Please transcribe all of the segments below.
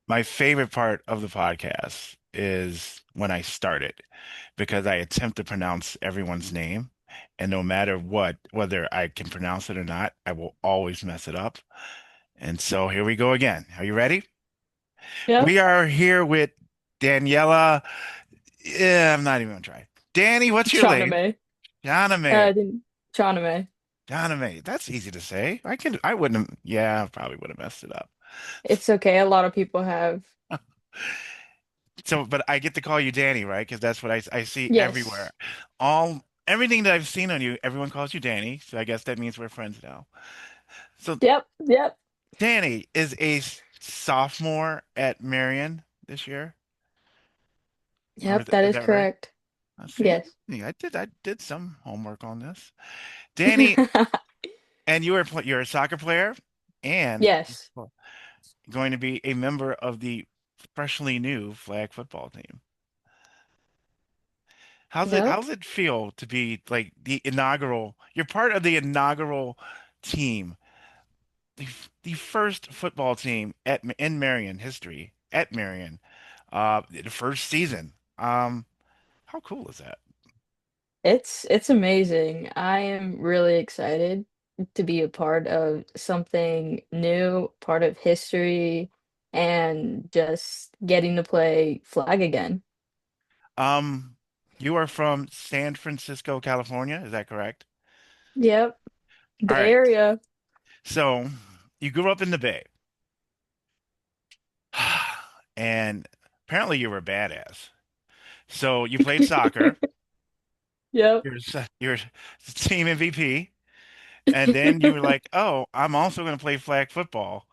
My favorite part of the podcast is when I start it because I attempt to pronounce everyone's name. And no matter what, whether I can pronounce it or not, I will always mess it up. And so here we go again. Are you ready? Yep. We are here with Daniela. Yeah, I'm not even gonna try. Danny, what's your name? Chaname. Janame. Didn't Chaname. Janame. That's easy to say. I wouldn't have, yeah, I probably would have messed it up. It's okay. A lot of people have. So, but I get to call you Danny, right? Because that's what I see everywhere. Yes. Everything that I've seen on you, everyone calls you Danny. So I guess that means we're friends now. So Yep. Yep. Danny is a sophomore at Marian this year, or Yep. That is is that right? correct. Let's see. Yes. I did some homework on this. Danny, and you're a soccer player and Yes. going to be a member of the freshly new flag football team. Yep. How's it feel to be like the inaugural? You're part of the inaugural team, the first football team in Marion history at Marion, the first season. How cool is that? It's amazing. I am really excited to be a part of something new, part of history, and just getting to play flag again. Um, you are from San Francisco, California, is that correct? Yep. All Bay right. Area. So you grew up in the Bay, and apparently you were a badass. So you played soccer. Yep. You're team MVP. And then you were like, "Oh, I'm also going to play flag football."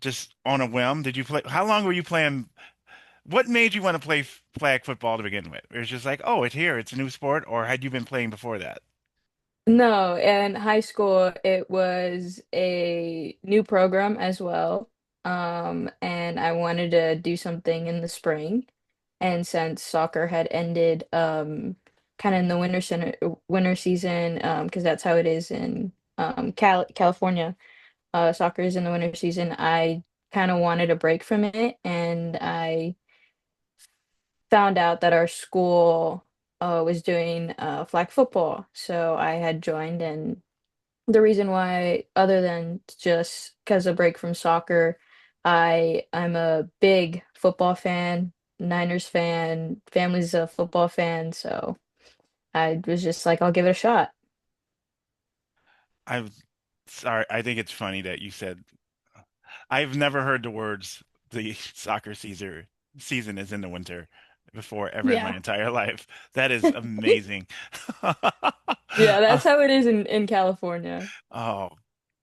Just on a whim. Did you play? How long were you playing? What made you want to play flag football to begin with? It was just like, "Oh, it's here. It's a new sport," or had you been playing before that? No, in high school it was a new program as well. And I wanted to do something in the spring. And since soccer had ended kind of in the winter season, because that's how it is in California, soccer is in the winter season. I kind of wanted a break from it, and I found out that our school was doing flag football. So I had joined, and the reason why, other than just because of break from soccer, I'm a big football fan, Niners fan, family's a football fan, so I was just like, I'll give it a shot. I'm sorry. I think it's funny that you said I've never heard the words the soccer season is in the winter before ever in my Yeah. entire life. That is amazing. Yeah, that's how it is in California. Oh,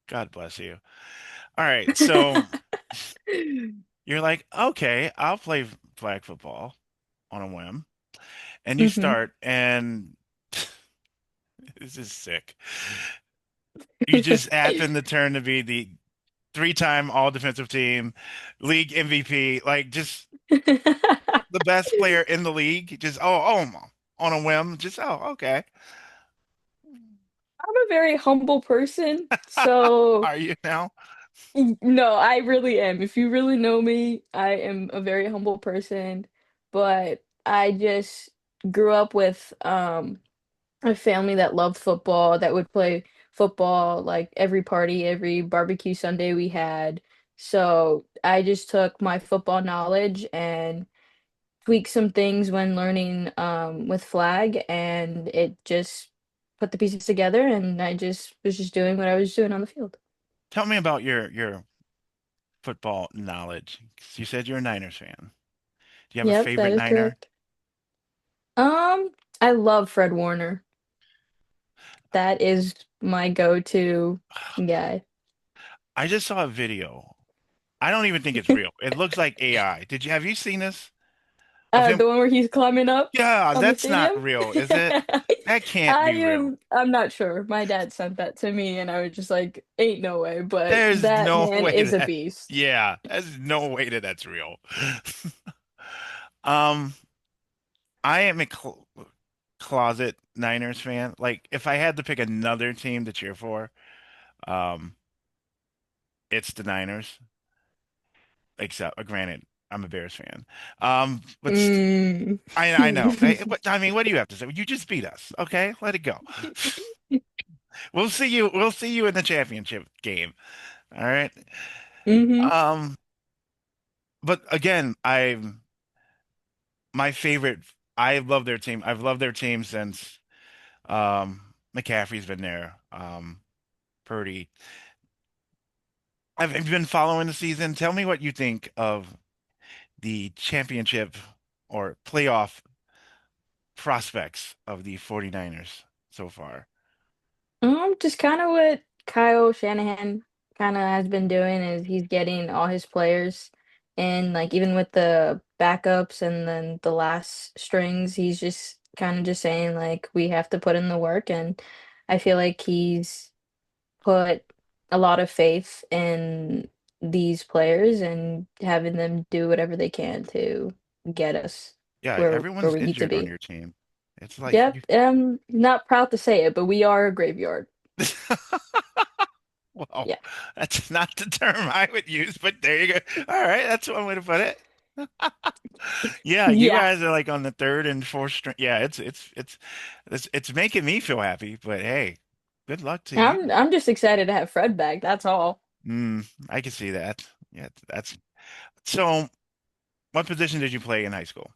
God bless you. All right, so you're like, okay, I'll play flag football on a whim. And you hmm start, and this is sick. You just happen to turn to be the three-time all defensive team, league MVP, like just the best player in the league. Just on a whim. Just okay. I'm a very humble person, so Are you now? no, I really am. If you really know me, I am a very humble person, but I just grew up with a family that loved football, that would play football like every party, every barbecue Sunday we had. So I just took my football knowledge and tweaked some things when learning with flag, and it just put the pieces together, and I just was just doing what I was doing on the field. Tell me about your football knowledge. You said you're a Niners fan. Do you have a Yep, that favorite is Niner? correct. Um, I love Fred Warner. That is my go-to guy. I just saw a video. I don't even think it's real. It looks like AI. Have you seen this of him? The one where he's climbing up Yeah, on the that's not stadium? real, is it? That can't be real. I'm not sure. My dad sent that to me and I was just like, ain't no way, but There's that no man way is a that, beast. yeah, there's no way that that's real. Um, I am a closet Niners fan. Like, if I had to pick another team to cheer for, um, it's the Niners. Except, granted, I'm a Bears fan. Mm. I know. But I mean, what do you have to say? You just beat us. Okay, let it go. We'll see you. We'll see you in the championship game. All right. Hmm. Um, but again, my favorite. I love their team. I've loved their team since McCaffrey's been there. Purdy. Have you been following the season? Tell me what you think of the championship or playoff prospects of the 49ers so far. Just kind of what Kyle Shanahan kind of has been doing is he's getting all his players in, like even with the backups and then the last strings, he's just kind of just saying like we have to put in the work, and I feel like he's put a lot of faith in these players and having them do whatever they can to get us Yeah, where everyone's we need to injured on be. your team. It's like Yep, you. I'm not proud to say it, but we are a graveyard. Well, Yeah. that's not the term I would use, but there you go. All right, that's one way to put it. Yeah, you Yeah. guys are like on the third and fourth string. Yeah, it's making me feel happy, but hey, good luck to you. I'm just excited to have Fred back. That's all. I can see that. Yeah, that's so. What position did you play in high school?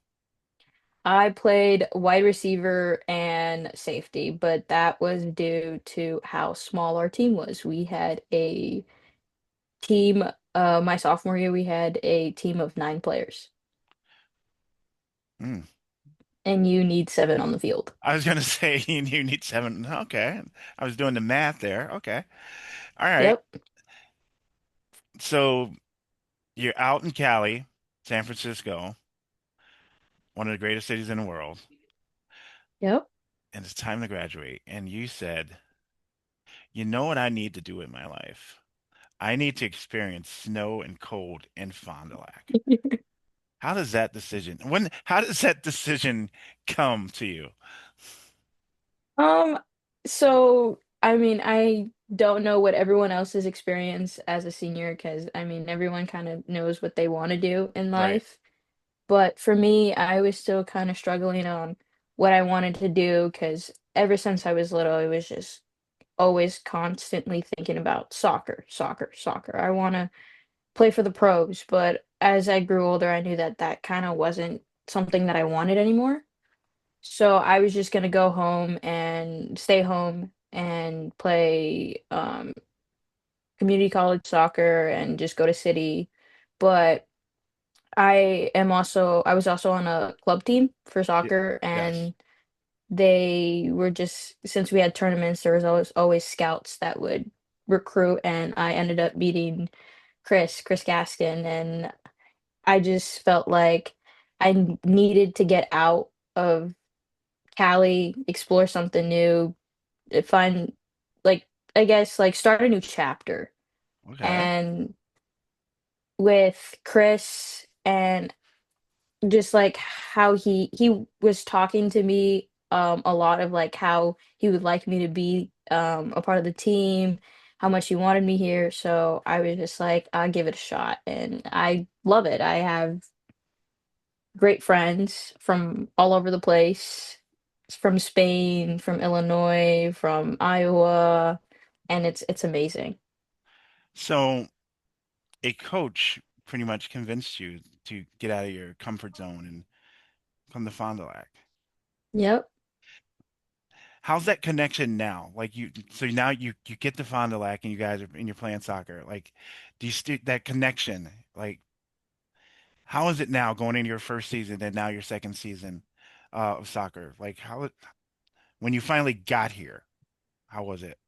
I played wide receiver and safety, but that was due to how small our team was. We had a team, my sophomore year, we had a team of 9 players, Mm. and you need 7 on the field. I was gonna say you need seven. Okay, I was doing the math there. Okay, all right. Yep. So you're out in Cali, San Francisco, one of the greatest cities in the world, Yep. and it's time to graduate. And you said, you know what I need to do in my life? I need to experience snow and cold in Fond du Lac. How does that decision come to you? Um, so I mean, I don't know what everyone else's experience as a senior, because I mean, everyone kind of knows what they want to do in Right. life. But for me, I was still kind of struggling on what I wanted to do, because ever since I was little, I was just always constantly thinking about soccer, soccer, soccer. I want to play for the pros, but as I grew older, I knew that that kind of wasn't something that I wanted anymore. So I was just gonna go home and stay home and play community college soccer and just go to city. But I was also on a club team for Y- soccer, Yes. and they were just, since we had tournaments, there was always scouts that would recruit, and I ended up meeting Chris Gaskin, and I just felt like needed to get out of Cali, explore something new, find, like, I guess, like, start a new chapter. Okay. And with Chris and just like how he was talking to me a lot of like how he would like me to be a part of the team, how much he wanted me here. So I was just like, I'll give it a shot, and I love it. I have great friends from all over the place, from Spain, from Illinois, from Iowa, and it's amazing. So a coach pretty much convinced you to get out of your comfort zone and come to Fond du Lac. Yep. How's that connection now? Like so now you get to Fond du Lac and you guys are and you're playing soccer. Like, do you still that connection? Like, how is it now going into your first season and now your second season of soccer? Like, when you finally got here, how was it?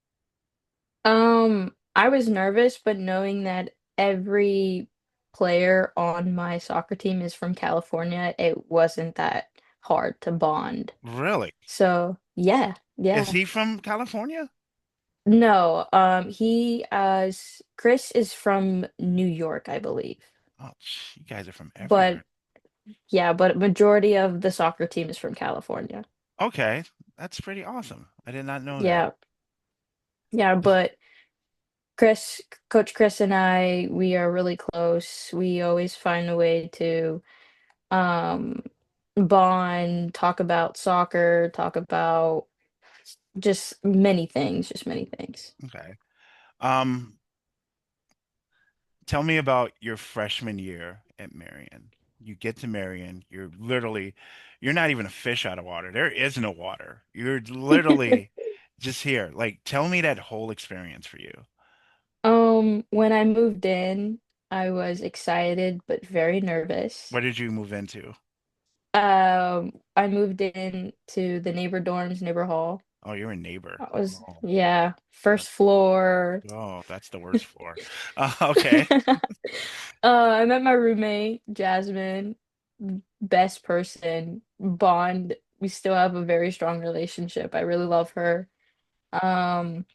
I was nervous, but knowing that every player on my soccer team is from California, it wasn't that hard to bond. Really? So, yeah, Is yeah. he from California? No, Chris is from New York, I believe. Oh, you guys are from But everywhere. yeah, but majority of the soccer team is from California. Okay, that's pretty awesome. I did not know that. Yeah. Yeah, but Chris, Coach Chris and I, we are really close. We always find a way to um bond, talk about soccer, talk about just many things, just many things. Okay. Um, Tell me about your freshman year at Marian. You get to Marian, you're not even a fish out of water. There is no water. You're literally just here. Like, tell me that whole experience for you. When I moved in, I was excited but very nervous. What did you move into? I moved in to the neighbor dorms, neighbor hall. Oh, you're a neighbor. I was, Oh, yeah, that, first floor. oh, that's the worst floor. Okay. I met my roommate, Jasmine, best person, bond. We still have a very strong relationship. I really love her. Um,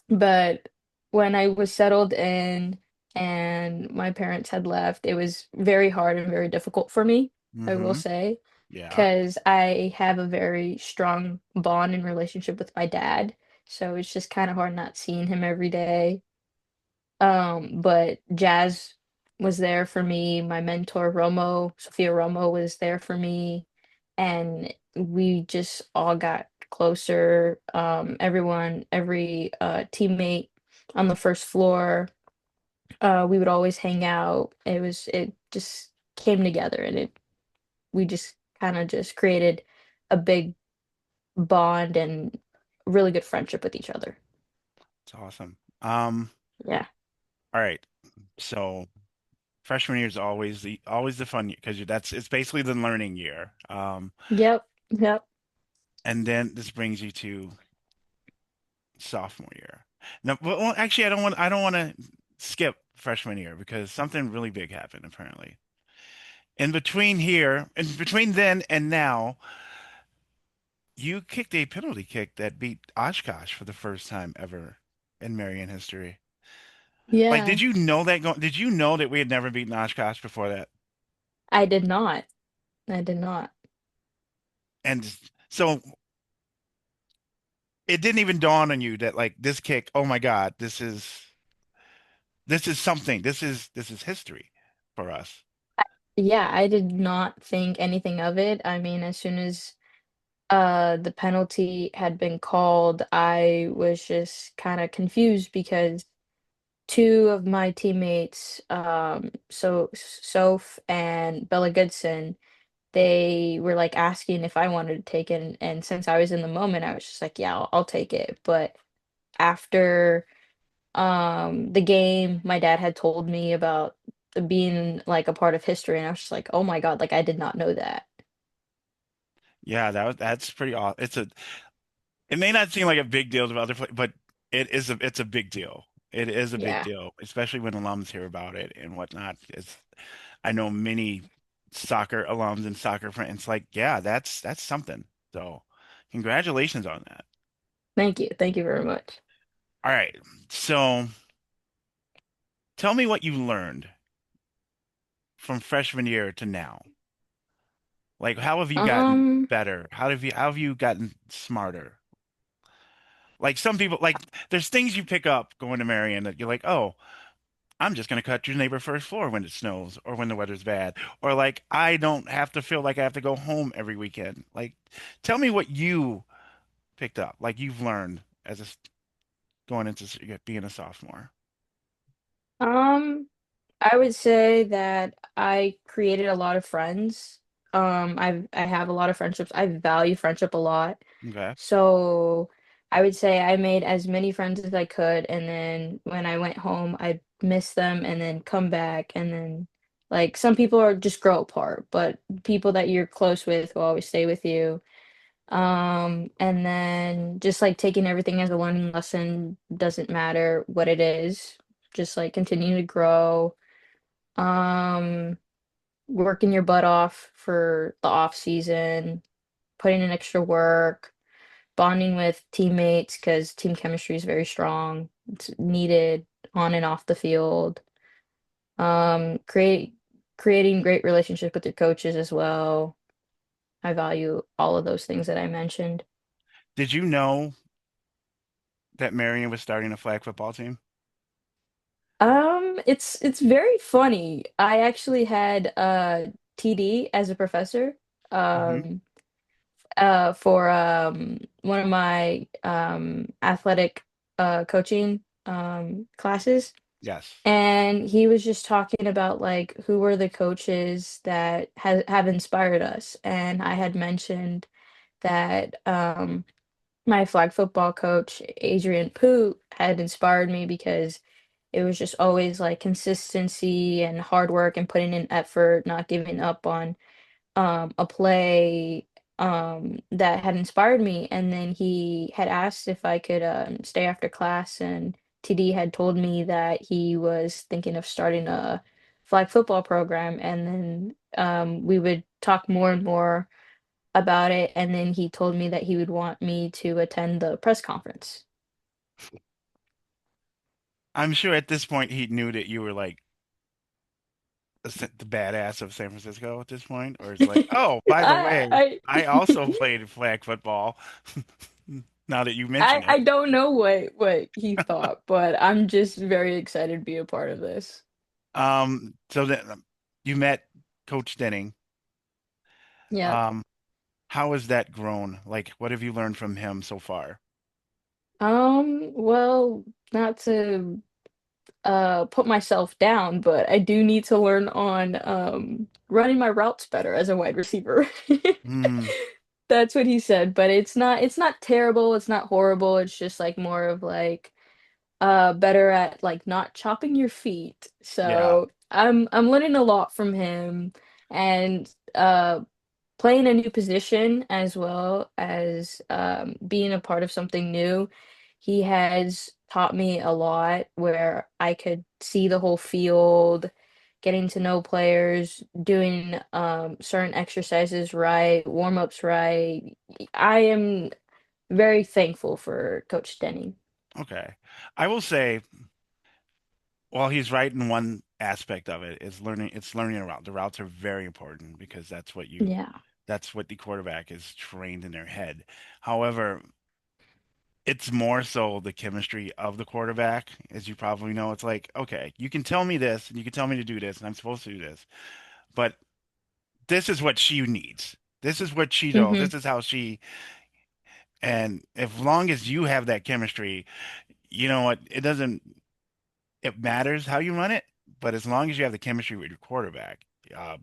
but when I was settled in and my parents had left, it was very hard and very difficult for me, I will Mm-hmm. say, Yeah. because I have a very strong bond and relationship with my dad. So it's just kind of hard not seeing him every day. But Jazz was there for me. My mentor, Sophia Romo, was there for me. And we just all got closer. Every teammate on the first floor, we would always hang out. It just came together and we just kind of just created a big bond and really good friendship with each other. It's awesome. Yeah. All right. So freshman year is always the fun year because that's it's basically the learning year. Yep. Yep. And then this brings you to sophomore year. No, well, actually, I don't want to skip freshman year because something really big happened apparently. In between then and now, you kicked a penalty kick that beat Oshkosh for the first time ever in Marian history. Like, Yeah. did you know that we had never beaten Oshkosh before that? I did not. I did not. And so it didn't even dawn on you that like this kick, oh my God, this is something. This is history for us. Yeah, I did not think anything of it. I mean, as soon as the penalty had been called, I was just kind of confused because two of my teammates, Soph and Bella Goodson, they were like asking if I wanted to take it, and since I was in the moment, I was just like, yeah, I'll take it. But after the game, my dad had told me about being like a part of history, and I was just like, oh my God, like I did not know that. Yeah, that's pretty awesome. It may not seem like a big deal to other but it's a big deal. It is a big Yeah, deal, especially when alums hear about it and whatnot. I know many soccer alums and soccer friends. It's like, yeah, that's something. So, congratulations on that. thank you very much. All right. So, tell me what you learned from freshman year to now. Like, how have you gotten Um, better? How have you gotten smarter? Like some people, like there's things you pick up going to Marion that you're like, oh, I'm just gonna cut your neighbor first floor when it snows or when the weather's bad, or like I don't have to feel like I have to go home every weekend. Like, tell me what you picked up, like you've learned going into being a sophomore. um, I would say that I created a lot of friends. I have a lot of friendships. I value friendship a lot. Okay. So I would say I made as many friends as I could, and then when I went home, I'd miss them and then come back, and then like some people are just grow apart, but people that you're close with will always stay with you. And then just like taking everything as a learning lesson, doesn't matter what it is, just like continue to grow. Um, Working your butt off for the off season, putting in extra work, bonding with teammates because team chemistry is very strong. It's needed on and off the field. Um, create Creating great relationships with your coaches as well. I value all of those things that I mentioned. Did you know that Marion was starting a flag football team? It's very funny. I actually had TD as a professor. Hmm. Um for one of my athletic coaching classes, Yes. and he was just talking about like who were the coaches that have inspired us, and I had mentioned that my flag football coach Adrian Poot had inspired me because it was just always like consistency and hard work and putting in effort, not giving up on a play that had inspired me. And then he had asked if I could stay after class, and TD had told me that he was thinking of starting a flag football program. And then we would talk more and more about it. And then he told me that he would want me to attend the press conference. I'm sure at this point he knew that you were like the badass of San Francisco at this point, or it's like, oh, by the way, I I also played flag football. Now that you mention it. I don't know what he thought, but I'm just very excited to be a part of this. So that you met Coach Denning. Yeah. Um, how has that grown? Like, what have you learned from him so far? Well, not to put myself down, but I do need to learn on running my routes better as a wide receiver. Hmm. That's what he said, but it's not terrible, it's not horrible, it's just like more of like better at like not chopping your feet. Yeah. So I'm learning a lot from him, and playing a new position as well as being a part of something new. He has taught me a lot where I could see the whole field, getting to know players, doing certain exercises right, warm-ups right. I am very thankful for Coach Denny. Okay. I will say, well, he's right in one aspect of it is learning. It's learning a route. The routes are very important because Yeah. that's what the quarterback is trained in their head. However, it's more so the chemistry of the quarterback, as you probably know. It's like, okay, you can tell me this and you can tell me to do this, and I'm supposed to do this, but this is what she needs. This is what she knows. Hmm. This is how she, and as long as you have that chemistry, you know what? It matters how you run it, but as long as you have the chemistry with your quarterback, uh,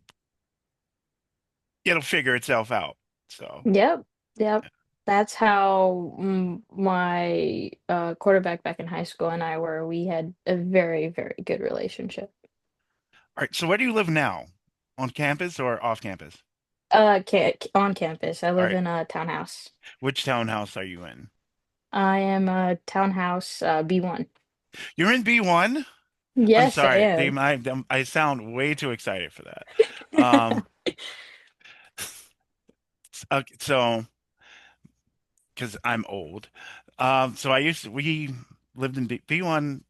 it'll figure itself out. So, Yep. Yep. That's how my quarterback back in high school and I were. We had a very, very good relationship. all right. So where do you live now? On campus or off campus? On campus. I All live right. in a townhouse. Which townhouse are you in? I am a townhouse B1. You're in B1? I'm Yes, I sorry. am. I sound way too excited for that. Um, so because I'm old. So we lived in B1.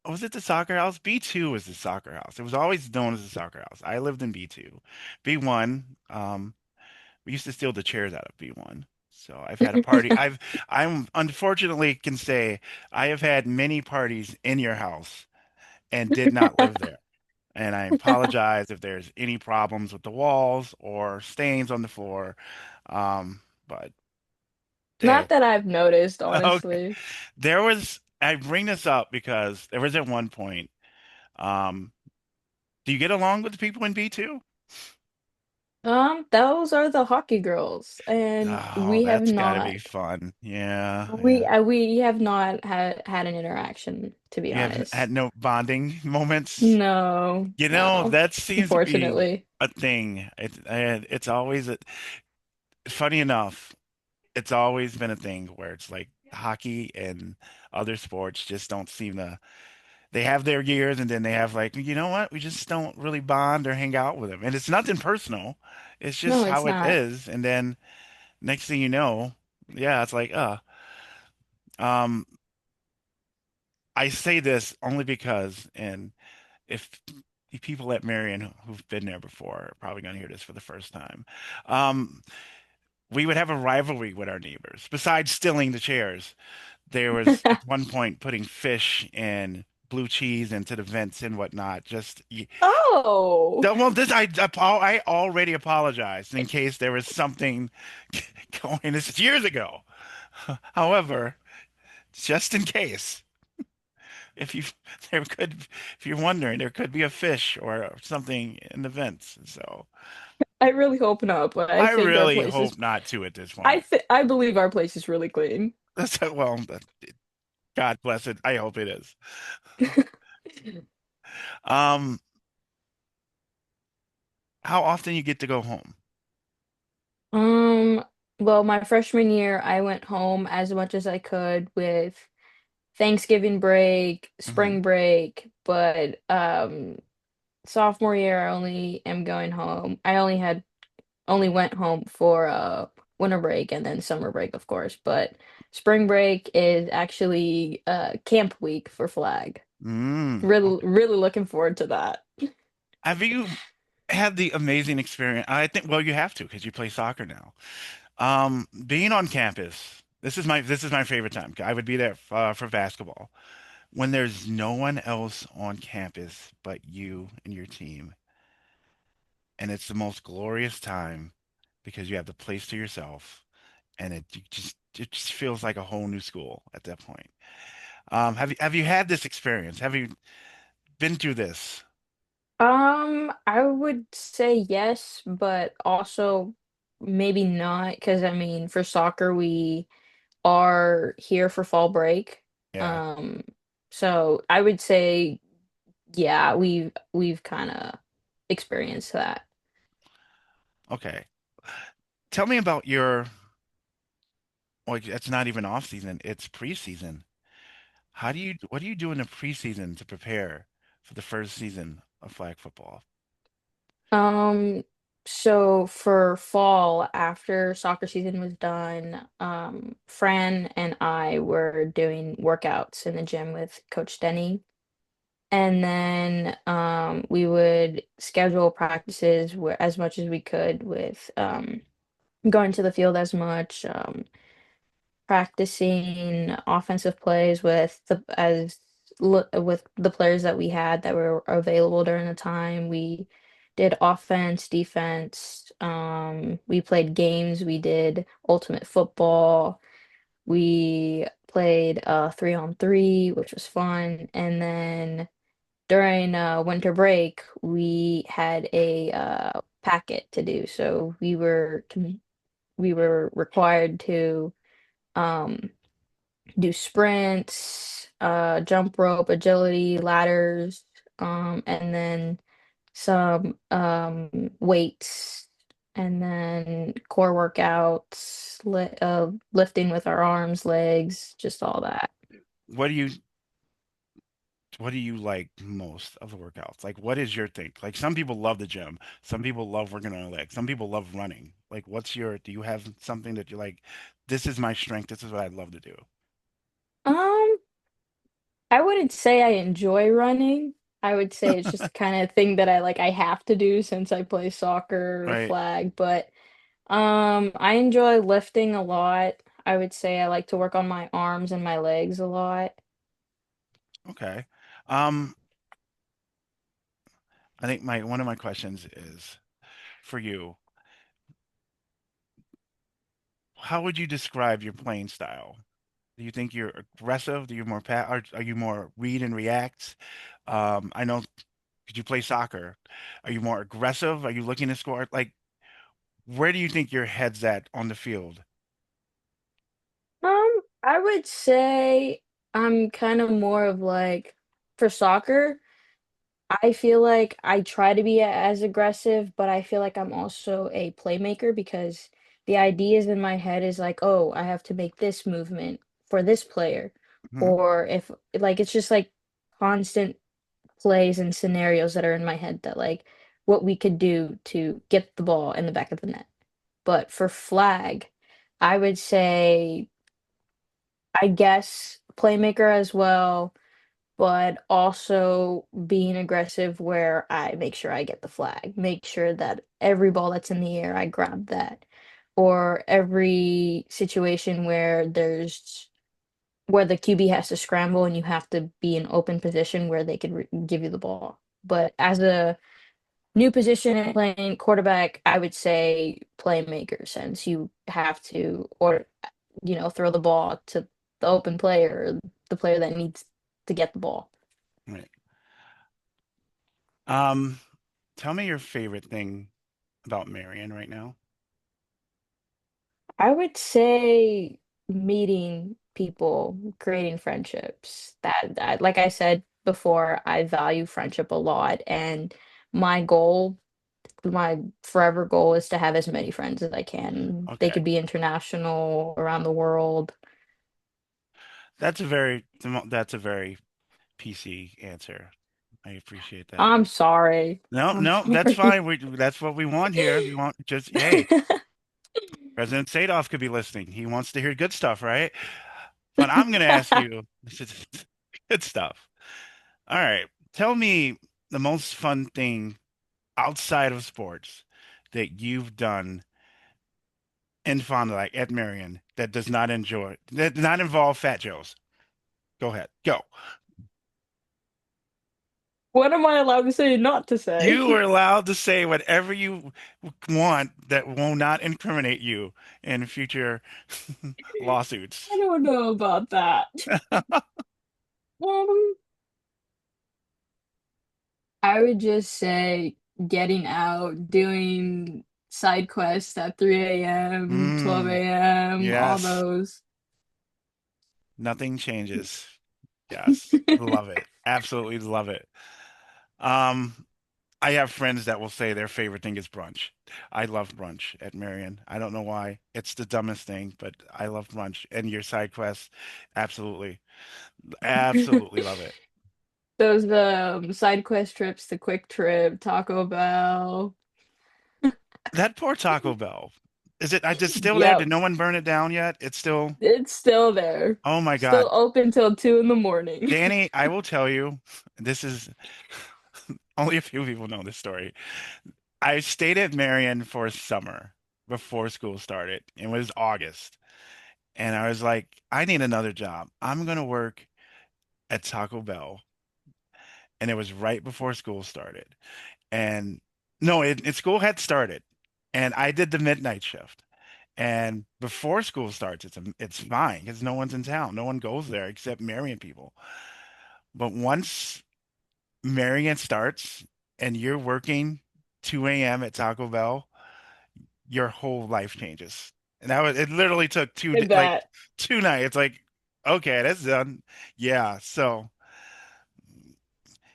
Was it the soccer house? B2 was the soccer house. It was always known as the soccer house. I lived in B2. B1, we used to steal the chairs out of B1. So I've had a party. I'm unfortunately can say I have had many parties in your house and did not live there. And I apologize if there's any problems with the walls or stains on the floor. But Not hey, that I've noticed, okay. honestly. I bring this up because there was at one point, um, do you get along with the people in B2? Those are the hockey girls, and Oh, that's gotta be fun. Yeah, yeah. we have not had an interaction, to be You have honest. had no bonding moments? No, You know, no, that seems to be unfortunately. a thing. It's always funny enough, it's always been a thing where it's like hockey and other sports just don't seem to they have their years and then they have like, you know what? We just don't really bond or hang out with them. And it's nothing personal. It's No, just it's how it not. is. And then next thing you know, yeah, it's like, um, I say this only because, and if the people at Marian who've been there before are probably going to hear this for the first time, um, we would have a rivalry with our neighbors. Besides stealing the chairs, there was at one point putting fish in. blue cheese into the vents and whatnot. Just Oh, well, I already apologized in case there was something going. This is years ago. However, just in case, if you there could, if you're wondering, there could be a fish or something in the vents. So I really hope not, but I I think our really place is hope not to at this I point. th I believe our place is really clean. That's well, God bless it. I hope it is. Um, how often you get to go home? Um, well, my freshman year, I went home as much as I could with Thanksgiving break, Hmm. spring break, but sophomore year I only am going home. I only went home for winter break and then summer break, of course, but spring break is actually camp week for flag. Really, Okay. really looking forward to that. Have you had the amazing experience? I think, well, you have to because you play soccer now. Being on campus, this is my favorite time. I would be there for basketball when there's no one else on campus but you and your team, and it's the most glorious time because you have the place to yourself, and it just feels like a whole new school at that point. Have you had this experience? Have you been through this? I would say yes, but also maybe not, because I mean, for soccer, we are here for fall break. Yeah. Um, so I would say, yeah, we've kind of experienced that. Okay. Tell me about your, well, it's not even off season, it's preseason. What do you do in the preseason to prepare for the first season of flag football? Um, so for fall, after soccer season was done, Fran and I were doing workouts in the gym with Coach Denny. And then we would schedule practices where, as much as we could with going to the field as much, practicing offensive plays with with the players that we had that were available during the time. We did offense, defense. We played games. We did ultimate football. We played 3-on-3, which was fun. And then during winter break, we had a packet to do. So we were required to um, do sprints, jump rope, agility, ladders, and then some weights, and then core workouts, lifting with our arms, legs, just all that. What do you what do you like most of the workouts? Like what is your thing? Like some people love the gym, some people love working on their legs, some people love running. Like do you have something that you're like, this is my strength, this is what I'd love to do. Um, I wouldn't say I enjoy running. I would say it's just the kind of thing that I have to do since I play soccer or Right. flag, but I enjoy lifting a lot. I would say I like to work on my arms and my legs a lot. Okay. Um, I think my one of my questions is for you. How would you describe your playing style? Do you think you're aggressive? Do you more are you more read and react? I know, did you play soccer? Are you more aggressive? Are you looking to score? Like, where do you think your head's at on the field? I would say I'm kind of more of like for soccer, I feel like I try to be as aggressive, but I feel like I'm also a playmaker because the ideas in my head is like, oh, I have to make this movement for this player. Hmm. Or if like it's just like constant plays and scenarios that are in my head that like what we could do to get the ball in the back of the net. But for flag, I would say I guess playmaker as well, but also being aggressive where I make sure I get the flag, make sure that every ball that's in the air, I grab that. Or every situation where there's where the QB has to scramble and you have to be in open position where they could give you the ball. But as a new position and playing quarterback, I would say playmaker, since you have to, or throw the ball to the open player, or the player that needs to get the ball. Right. Um, Tell me your favorite thing about Marion right now. I would say meeting people, creating friendships. That, like I said before, I value friendship a lot, and my goal, my forever goal is to have as many friends as I can. They Okay. could be international, around the world. That's a very PC answer. I appreciate that. I'm sorry. No, I'm no, that's sorry. fine. That's what we want here. We want just, hey, President Sadov could be listening. He wants to hear good stuff, right? But I'm going to ask you this is good stuff. All right. Tell me the most fun thing outside of sports that you've done in Fond du Lac at Marion that does not involve Fat Joe's. Go ahead. Go. What am I allowed to say not to say? You are allowed to say whatever you want that will not incriminate you in future I lawsuits. don't know about that. Um, I would just say getting out, doing side quests at 3 a.m., 12 Mm, a.m., all yes. those. Nothing changes. Yes. Love it. Absolutely love it. Um, I have friends that will say their favorite thing is brunch. I love brunch at Marion. I don't know why. It's the dumbest thing, but I love brunch. And your side quests, absolutely. Absolutely love it. Those side quest trips, the Quick Trip, Taco Bell. That poor Taco Bell. Is it still there? Did Yep, no one burn it down yet? It's still, it's still there. oh my Still God. open till 2 in the morning. Danny, I will tell you, this is only a few people know this story. I stayed at Marion for a summer before school started. It was August. And I was like, I need another job. I'm going to work at Taco Bell. And it was right before school started. And no, school had started. And I did the midnight shift. And before school starts, it's fine because no one's in town. No one goes there except Marion people. But once Marion starts and you're working 2 a.m. at Taco Bell, your whole life changes. And it literally took I like bet. 2 nights. Like, okay, that's done. Yeah. So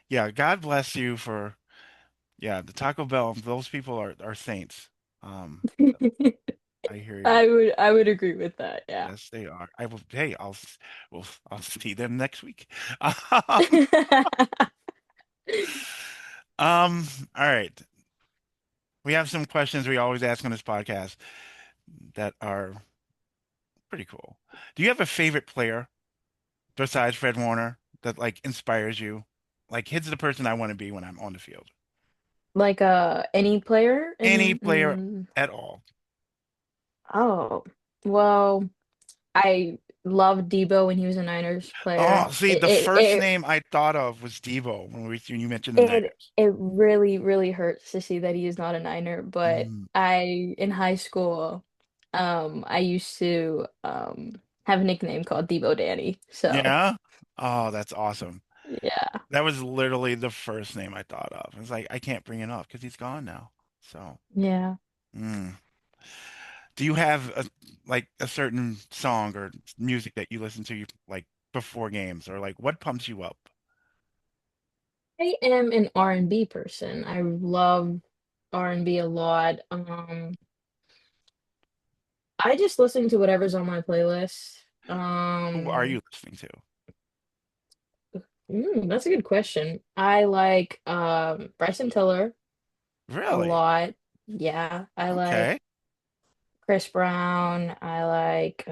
yeah, God bless you for yeah, the Taco Bell. Those people are saints. Um, I hear you. I would agree with that, yeah. Yes, they are. I will. Hey, I'll see them next week. Um, all right. We have some questions we always ask on this podcast that are pretty cool. Do you have a favorite player besides Fred Warner that like inspires you? Like, he's the person I want to be when I'm on the field. Like any player Any in player at all. oh, well, I loved Debo when he was a Niners Oh, player. see, the first name I thought of was Devo when you mentioned the It Niners. it really, really hurts to see that he is not a Niner, but Mm, I in high school, I used to have a nickname called Debo Danny. So yeah. Oh, that's awesome. yeah. That was literally the first name I thought of. I was like, I can't bring it up because he's gone now. So, Yeah. mm. Do you have a certain song or music that you listen to like before games or like what pumps you up? I am an R&B person. I love R&B a lot. I just listen to whatever's on my playlist. Who are you listening to? That's a good question. I like Bryson Tiller a Really? lot. Yeah, I like Okay. Chris Brown. I like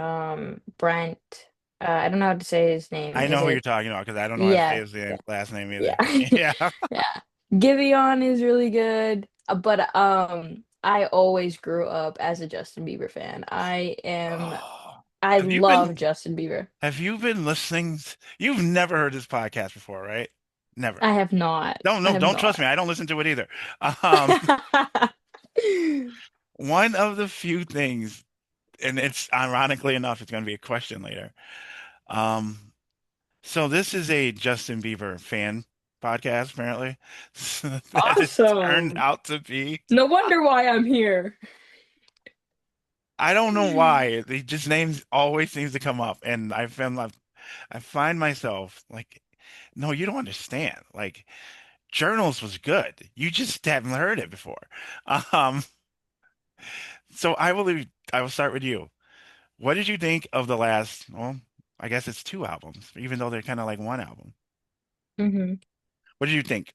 Brent. I don't know how to say his name. I Is know who you're it? talking about because I don't know how to say Yeah, his yeah, last name yeah, either. Yeah. yeah. Giveon is really good. But I always grew up as a Justin Bieber fan. I am Oh. I Have you love been Justin Bieber. have you been listening? You've never heard this podcast before, right? Never. I have not. Don't I no, have don't trust not. me. I don't listen to it either. Um, one of the few things, and it's ironically enough, it's going to be a question later. Um, so this is a Justin Bieber fan podcast, apparently. That it turned Awesome. out to be. No wonder why I'm here. I don't know why. The just names always seems to come up, and I find myself like, no, you don't understand. Like, Journals was good. You just haven't heard it before. Um, so I will start with you. What did you think of the last, well, I guess it's two albums, even though they're kind of like one album. hmm What did you think?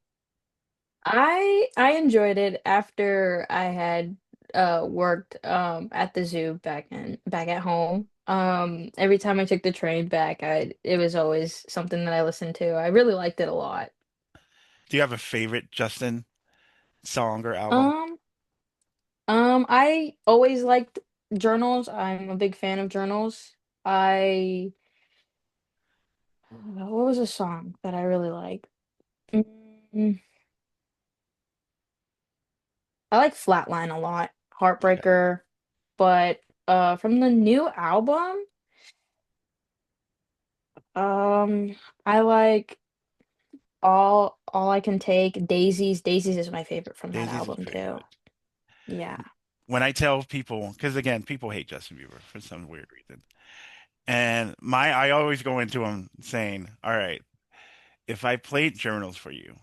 I enjoyed it after I had worked at the zoo back at home. Every time I took the train back, I it was always something that I listened to. I really liked it a lot. Do you have a favorite Justin song or album? Um I always liked journals. I'm a big fan of journals. I what was a song that I really liked? Mm, I like Flatline a lot, Okay. Heartbreaker, but from the new album, um I like All I Can Take, Daisies. Daisies is my favorite from that Daisy's is album pretty too. good. Yeah. When I tell people, because again, people hate Justin Bieber for some weird reason. And I always go into them saying, all right, if I played Journals for you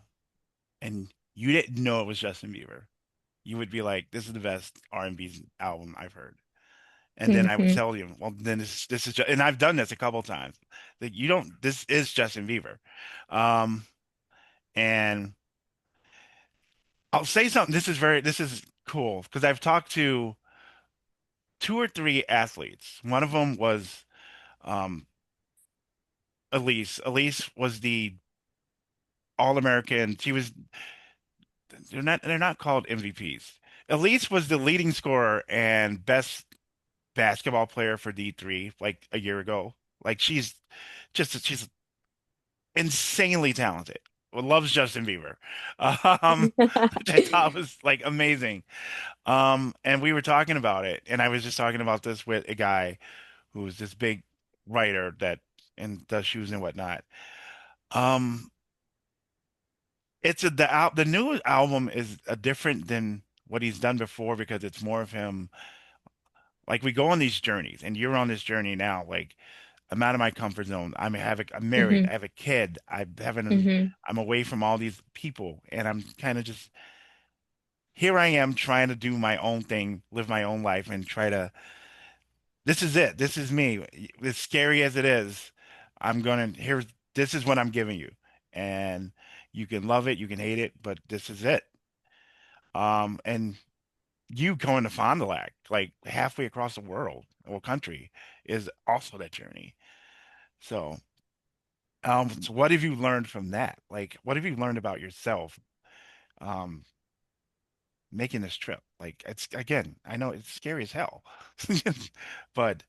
and you didn't know it was Justin Bieber, you would be like, this is the best R&B album I've heard. And then I would hmm tell you, well, then this is just, and I've done this a couple times. That you don't, this is Justin Bieber. Um, and I'll say something. This is cool because I've talked to two or three athletes. One of them was um, Elise. Elise was the All-American. They're not called MVPs. Elise was the leading scorer and best basketball player for D3 like a year ago. Like she's insanely talented. Well, loves Justin Bieber. Which I thought was like amazing. And we were talking about it, and I was just talking about this with a guy who's this big writer that and does shoes and whatnot. Um, the new album is different than what he's done before because it's more of him. Like we go on these journeys, and you're on this journey now. Like I'm out of my comfort zone. I'm married. hmm I have a kid. hmm I'm away from all these people, and I'm kind of just here. I am trying to do my own thing, live my own life, and try to. This is it. This is me. As scary as it is, I'm gonna. Here's this is what I'm giving you, and you can love it, you can hate it, but this is it. And you going to Fond du Lac, like halfway across the world or country, is also that journey. So. So what have you learned from that? Like, what have you learned about yourself, um, making this trip? Like, it's again, I know it's scary as hell, but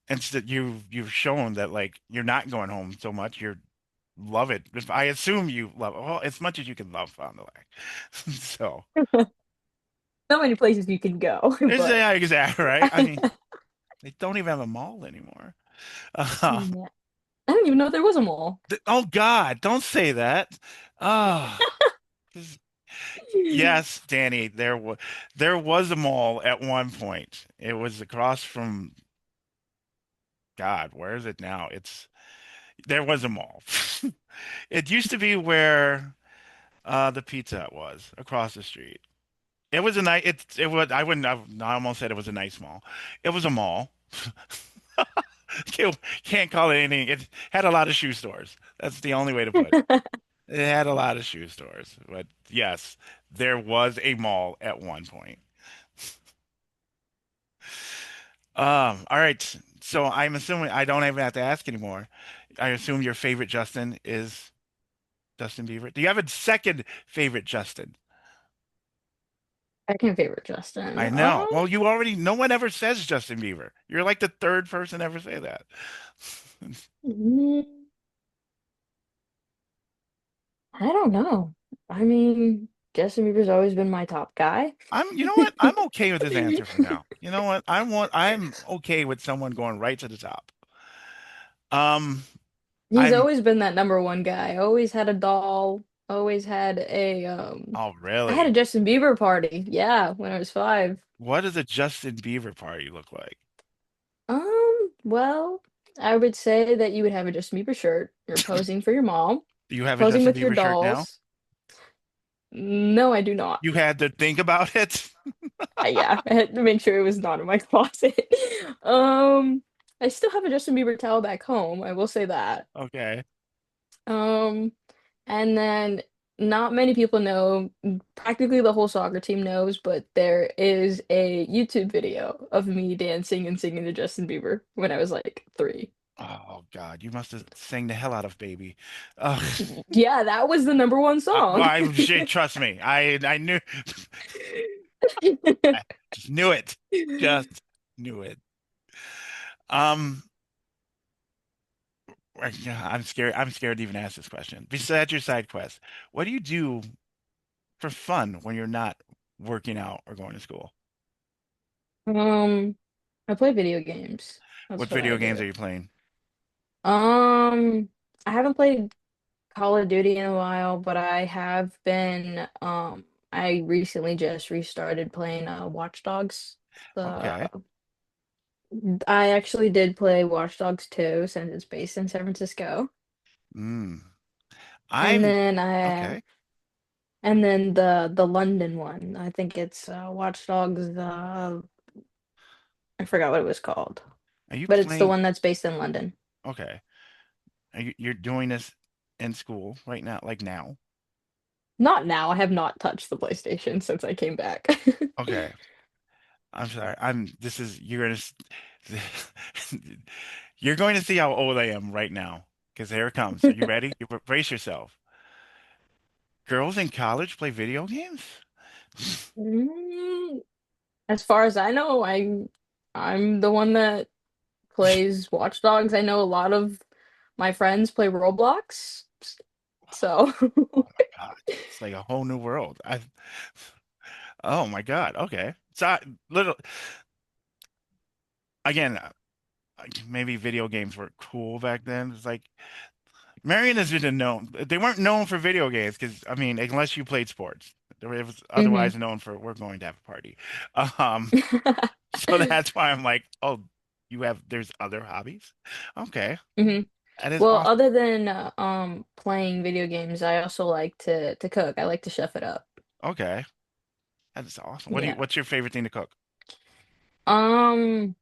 instead you've shown that like you're not going home so much. You love it. If I assume you love it, well as much as you can love Fond du Lac. So So many places you can go, there's but yeah, exactly right. I mean, they don't even have a mall anymore. Uh, yeah. I didn't even know there was a mall. oh God, don't say that. Oh. Yes, Danny, there was a mall at one point. It was across from God, where is it now? It's there was a mall. It used to be where the Pizza Hut was across the street. It was a nice it was I wouldn't have I almost said it was a nice mall. It was a mall. Can't call it anything. It had a lot of shoe stores. That's the only way to put it. It had a lot of shoe stores. But yes, there was a mall at one point. All right. So I'm assuming I don't even have to ask anymore. I assume your favorite Justin is Justin Bieber. Do you have a second favorite Justin? Second favorite Justin. I know. Well, you already, no one ever says Justin Bieber. You're like the third person to ever say that. Mm, I don't know. I mean, Justin Bieber's always been my top guy. You know what? I'm okay with this answer for now. You know what? I'm okay with someone going right to the top. Um, He's I'm, always been that number one guy. Always had a doll. Always had oh, I had a really? Justin Bieber party. Yeah, when I was 5. What does a Justin Bieber party look like? Well, I would say that you would have a Justin Bieber shirt. You're posing for your mom, Do you have a posing Justin with your Bieber shirt now? dolls. No, I do not. You had to think about it? Yeah, I had to make sure it was not in my closet. Um, I still have a Justin Bieber towel back home. I will say that. Okay. Um, and then not many people know, practically the whole soccer team knows, but there is a YouTube video of me dancing and singing to Justin Bieber when I was like 3. Oh God, you must have sang the hell out of Baby. Ugh. Yeah, that was the number one Well, song. trust me. I knew, I just knew it. Just knew it. Um, yeah, I'm scared. I'm scared to even ask this question. Besides your side quest, what do you do for fun when you're not working out or going to school? Um, I play video games. What That's what I video games do. are you playing? Um, I haven't played Call of Duty in a while, but I have been I recently just restarted playing Watch Dogs. The Okay. I actually did play Watch Dogs 2 since it's based in San Francisco. Mm. And I'm then okay. the London one. I think it's Watch Dogs I forgot what it was called. Are you But it's the playing? one that's based in London. Okay. You're doing this in school right now, like now? Not now. I have not touched the PlayStation since I came back. Okay. I'm sorry. This is, you're going to see how old I am right now. Because here it comes. Are you ready? You brace yourself. Girls in college play video games? Mm, as far as I know, I'm the one that plays Watch Dogs. I know a lot of my friends play Roblox. So, Oh my God. It's like a whole new world. Oh my God. Okay. So little again, maybe video games were cool back then. It's like Marian has been known. They weren't known for video games because I mean, unless you played sports, it was hmm otherwise known for we're going to have a party. Um, so that's why I'm like, oh, there's other hobbies. Okay, hmm that is Well, awesome. other than playing video games, I also like to cook. I like to chef it up. Okay, that is awesome. Yeah. What's your favorite thing to cook? Um,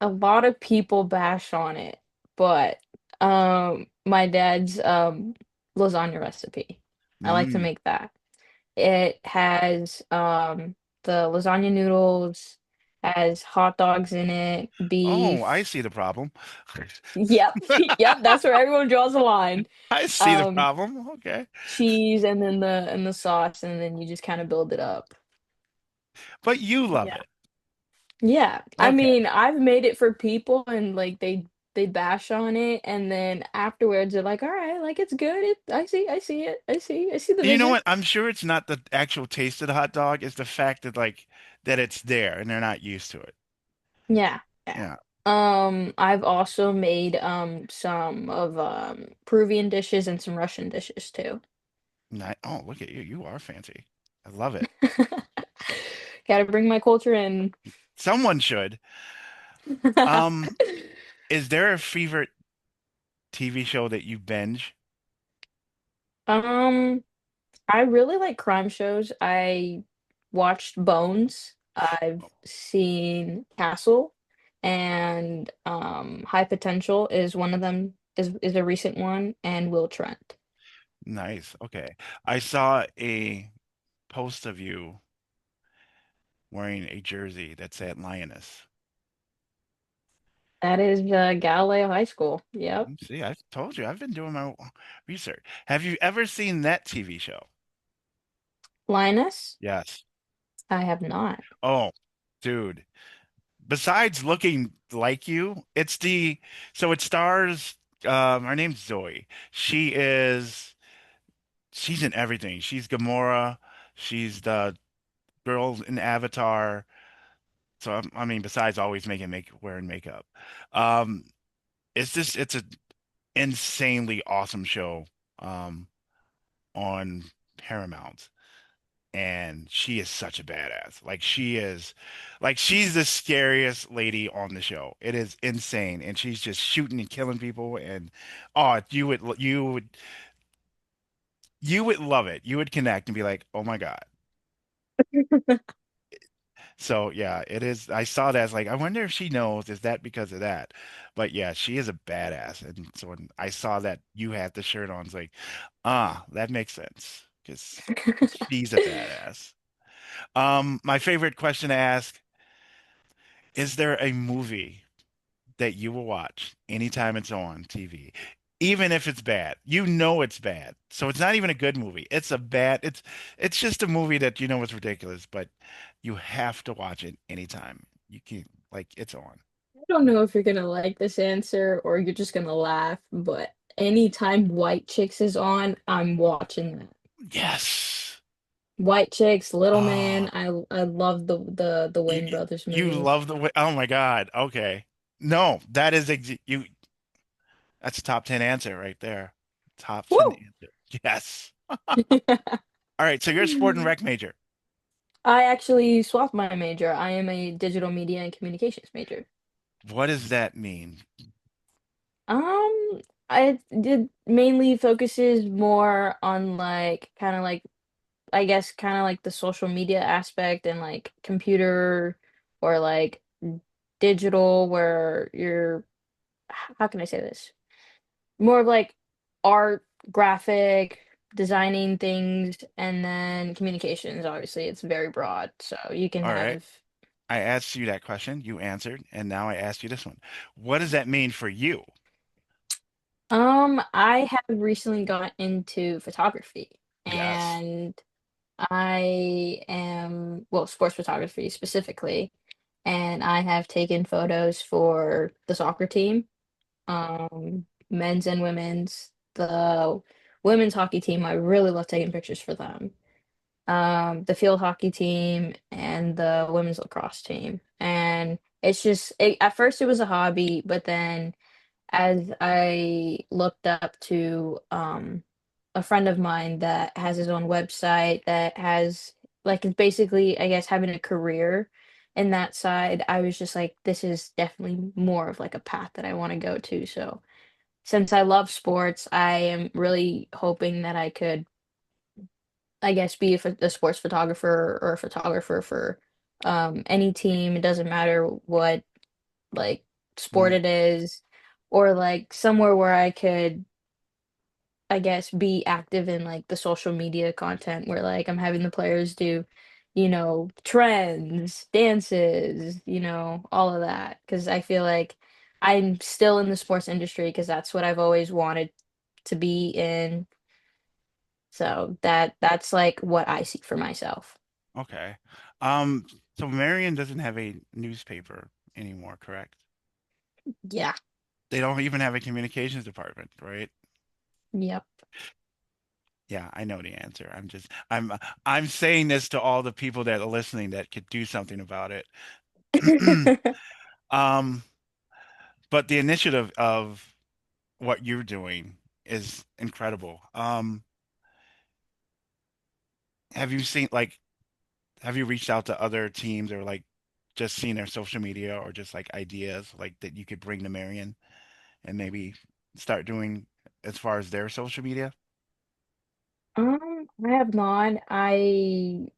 a lot of people bash on it, but my dad's lasagna recipe. I like to Mm. make that. It has the lasagna noodles, has hot dogs in it, Oh, I beef. see the problem. Yep. Yep, that's where everyone draws the line. I see the Um, problem. Okay, cheese and then the sauce and then you just kind of build it up. but you love Yeah. it. Yeah. I Okay. mean, I've made it for people and like they bash on it and then afterwards they're like, "All right, like it's good. I see it. I see the You know vision." what? I'm sure it's not the actual taste of the hot dog. It's the fact that that it's there and they're not used to it. Yeah. Yeah. Yeah. I've also made some of Peruvian dishes and some Russian dishes too. Oh, look at you. You are fancy. I love it. Gotta bring my culture in. Someone should. Um, is there a favorite TV show that you binge? Um, I really like crime shows. I watched Bones. I've seen Castle, and High Potential is one of them. Is a recent one, and Will Trent. Nice. Okay. I saw a post of you wearing a jersey that said Lioness. That is Galileo High School. Yep. See, I told you, I've been doing my research. Have you ever seen that TV show? Linus? Yes. I have not. Oh, dude. Besides looking like you, it's the so it stars her name's Zoe. She's in everything. She's Gamora, she's the girl in Avatar. So I mean, besides always wearing makeup. Um it's an insanely awesome show on Paramount. And she is such a badass. She's the scariest lady on the show. It is insane, and she's just shooting and killing people. And oh, you would love it. You would connect and be like, oh my God. So yeah, it is. I saw that as like, I wonder if she knows. Is that because of that? But yeah, she is a badass. And so when I saw that you had the shirt on, it's like, that makes sense because she's a badass. My favorite question to ask. Is there a movie that you will watch anytime it's on TV, even if it's bad? You know it's bad. So it's not even a good movie. It's just a movie that you know is ridiculous, but you have to watch it anytime. You can like it's on. I don't know if you're gonna like this answer or you're just gonna laugh, but anytime White Chicks is on, I'm watching that. Yes. White Chicks, Little Man. Oh, I love the you Wayne brothers you movies. love the way. Oh my God. Okay. No, that is ex you. That's a top 10 answer right there. Top 10 Woo! answer. Yes. All right. So you're a sport and rec major. I actually swapped my major. I am a digital media and communications major. What does that mean? Um, I did mainly focuses more on like kind of like I guess kind of like the social media aspect and like computer or like digital where you're how can I say this? More of like art, graphic, designing things, and then communications. Obviously, it's very broad. So you can All right. have I asked you that question, you answered, and now I ask you this one. What does that mean for you? I have recently got into photography Yes. and I am, well, sports photography specifically, and I have taken photos for the soccer team, men's and women's. The women's hockey team, I really love taking pictures for them. The field hockey team and the women's lacrosse team. And it's just, at first it was a hobby, but then as I looked up to a friend of mine that has his own website that has like it's basically I guess having a career in that side, I was just like, this is definitely more of like a path that I want to go to. So since I love sports, I am really hoping that I could, I guess, be a sports photographer or a photographer for any team. It doesn't matter what like sport Mm, it is, or like somewhere where I could, I guess, be active in like the social media content where like I'm having the players do, trends, dances, all of that. Because I feel like I'm still in the sports industry because that's what I've always wanted to be in. So that's like what I see for myself. okay. Um, so Marian doesn't have a newspaper anymore, correct? Yeah. They don't even have a communications department, right? Yep. Yeah, I know the answer. I'm saying this to all the people that are listening that could do something about it. Um, but the initiative of what you're doing is incredible. Have you seen like have you reached out to other teams or like just seen their social media or just like ideas like that you could bring to Marion and maybe start doing as far as their social media? I have not. I'm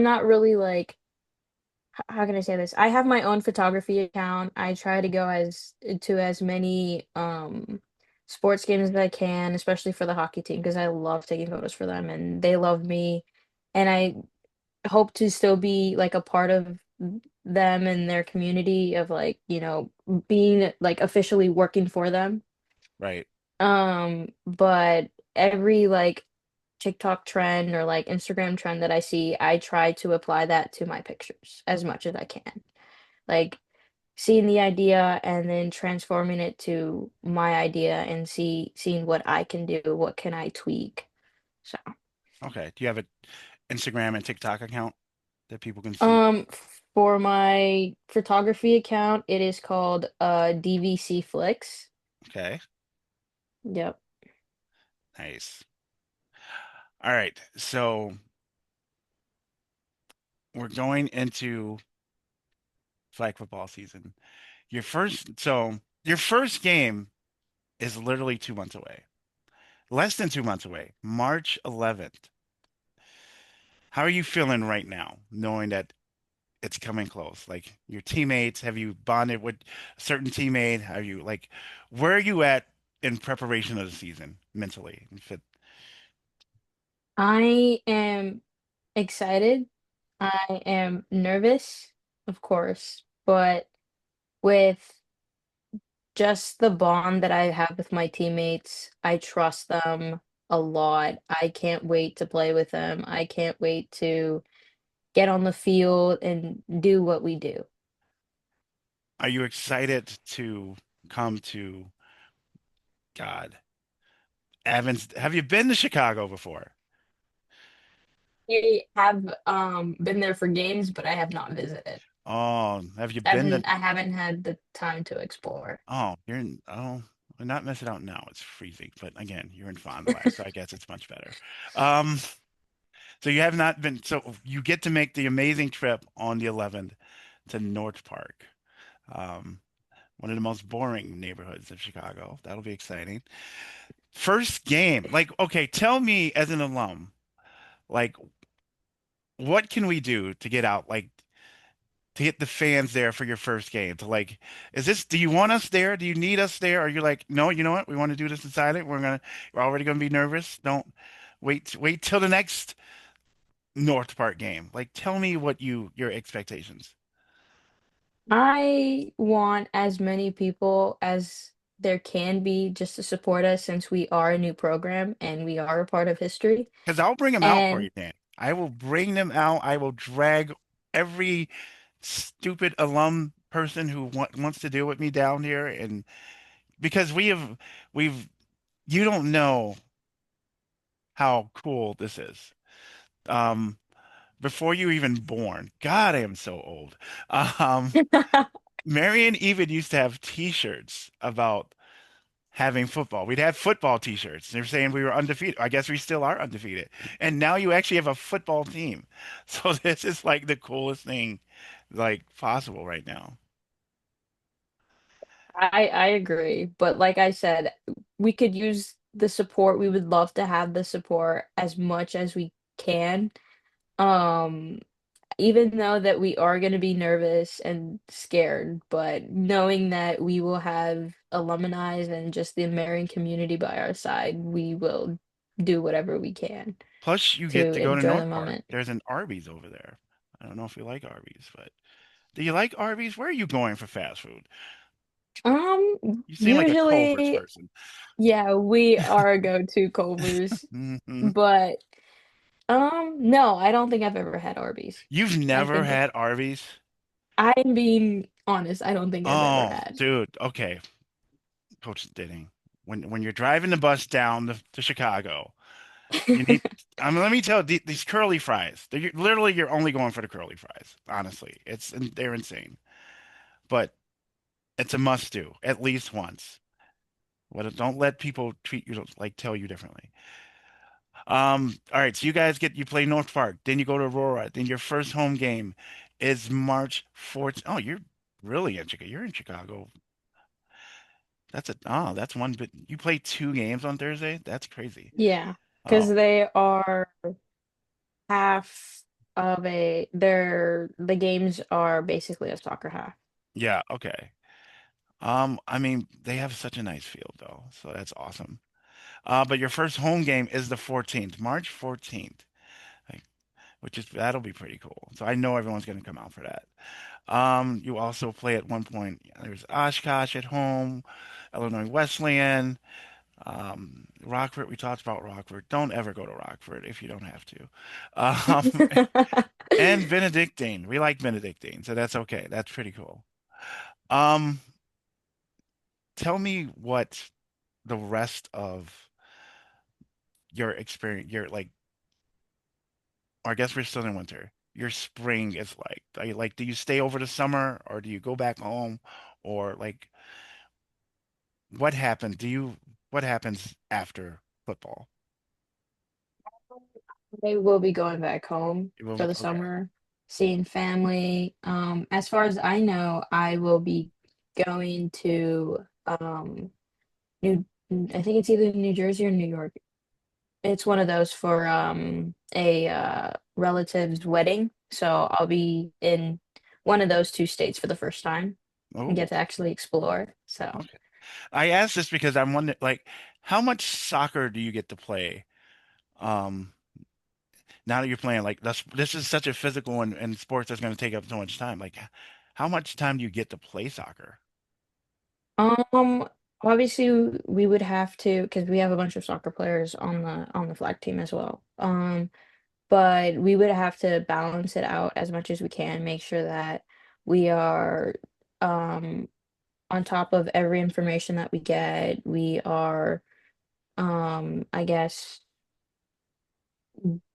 not really like how can I say this? I have my own photography account. I try to go to as many sports games as I can, especially for the hockey team because I love taking photos for them and they love me. And I hope to still be like a part of them and their community of like, being like officially working for them. Right. But every like TikTok trend or like Instagram trend that I see, I try to apply that to my pictures as much as I can. Like seeing the idea and then transforming it to my idea and seeing what I can do, what can I tweak. So, Okay. Do you have an Instagram and TikTok account that people can see? for my photography account, it is called DVC Flicks. Okay. Yep. Nice. All right. So we're going into flag football season. Your first game is literally 2 months away. Less than 2 months away. March 11th. How are you feeling right now, knowing that it's coming close? Like your teammates, have you bonded with a certain teammate? Are you like, where are you at in preparation of the season mentally? I am excited. I am nervous, of course, but with just the bond that I have with my teammates, I trust them a lot. I can't wait to play with them. I can't wait to get on the field and do what we do. Are you excited to come to God? Evans, have you been to Chicago before? I have been there for games, but I have not visited. Oh, have you been to? I haven't had the time to explore. We're not missing out now. It's freezing, but again, you're in Fond du Lac, so I guess it's much better. Um, so you have not been, so you get to make the amazing trip on the 11th to North Park, um, one of the most boring neighborhoods of Chicago. That'll be exciting. First game, like, okay, tell me as an alum, like, what can we do to get out, like, to get the fans there for your first game? To like, do you want us there? Do you need us there? Or you're like, no, you know what? We want to do this in silent. We're already gonna be nervous. Don't wait till the next North Park game. Like, tell me your expectations. I want as many people as there can be just to support us since we are a new program and we are a part of history. Because I'll bring them out for you, And Dan. I will bring them out. I will drag every stupid alum person who wants to deal with me down here, and because we've you don't know how cool this is. Um, before you even born. God, I am so old. Um, Marian even used to have T-shirts about having football. We'd have football T-shirts. They're saying we were undefeated. I guess we still are undefeated. And now you actually have a football team. So this is like the coolest thing like possible right now. I agree, but like I said, we could use the support. We would love to have the support as much as we can. Um, Even though that we are going to be nervous and scared, but knowing that we will have alumni and just the American community by our side, we will do whatever we can Plus, you get to to go to enjoy the North Park. moment. There's an Arby's over there. I don't know if you like Arby's, but do you like Arby's? Where are you going for fast food? You seem like a Culver's Usually, person. yeah, we are a go-to Culvers, Hmm. but no, I don't think I've ever had Arby's. You've I never think had Arby's? I'm being honest, I don't think I've ever Oh, had. dude. Okay, Coach Denning. When you're driving the bus down to Chicago, you need. I mean, let me tell you, these curly fries. Literally, you're only going for the curly fries. Honestly, they're insane. But it's a must do at least once. What? Don't let people treat you like tell you differently. All right, so you play North Park, then you go to Aurora, then your first home game is March 14th. Oh, you're really in Chicago. You're in Chicago. That's one bit. You play 2 games on Thursday? That's crazy. Yeah, because Oh, they are half of the games are basically a soccer half. yeah, okay. I mean, they have such a nice field though, so that's awesome. But your first home game is the 14th, March 14th, like, that'll be pretty cool. So I know everyone's gonna come out for that. You also play at one point. There's Oshkosh at home, Illinois Wesleyan. Rockford, we talked about Rockford. Don't ever go to Rockford if you don't have to. Um, and Benedictine. We like Benedictine, so that's okay. That's pretty cool. Um, Tell me what the rest of your experience, your like, or I guess we're still in winter. Your spring is like. Do you stay over the summer or do you go back home? Or like what happens? What happens after football? I will be going back home for the Okay. summer, seeing family. As far as I know, I will be going to New, I think it's either New Jersey or New York. It's one of those for a relative's wedding. So I'll be in one of those two states for the first time and Oh, get to actually explore. So okay. I asked this because I'm wondering, like, how much soccer do you get to play? Um, Now that you're playing, like, this is such a physical and sports that's going to take up so much time. Like, how much time do you get to play soccer? um obviously we would have to because we have a bunch of soccer players on the flag team as well. But we would have to balance it out as much as we can, make sure that we are um on top of every information that we get. We are I guess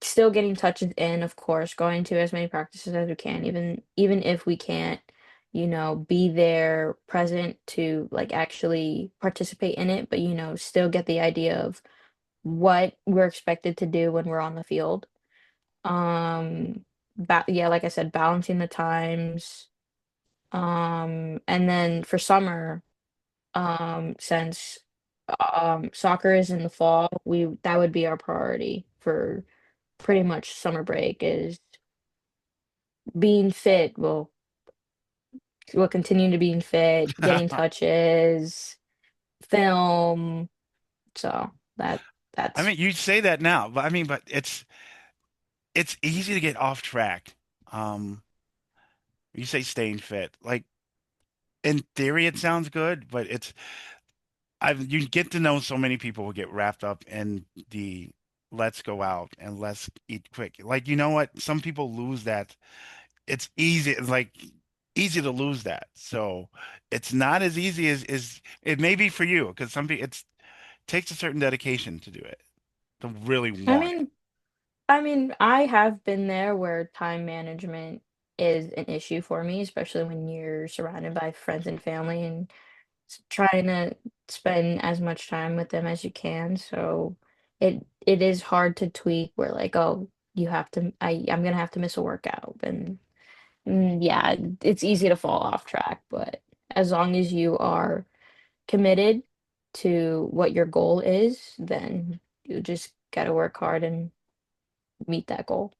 still getting touches in, of course, going to as many practices as we can, even if we can't, be there present to like actually participate in it, but still get the idea of what we're expected to do when we're on the field. Yeah, like I said, balancing the times. And then for summer, since soccer is in the fall, we that would be our priority for pretty much summer break is being fit. We'll continue to being fit, getting touches, film. So I that's mean, you say that now, but I mean, but it's easy to get off track. You say staying fit. Like in theory, it sounds good, but you get to know so many people who get wrapped up in the let's go out and let's eat quick. Like, you know what? Some people lose that. It's like easy to lose that. So it's not as easy as it may be for you because some people it takes a certain dedication to do it, to really I want it. mean I have been there where time management is an issue for me, especially when you're surrounded by friends and family and trying to spend as much time with them as you can. So it is hard to tweak where like, oh, I'm gonna have to miss a workout. And yeah, it's easy to fall off track, but as long as you are committed to what your goal is, then you just gotta work hard and meet that goal.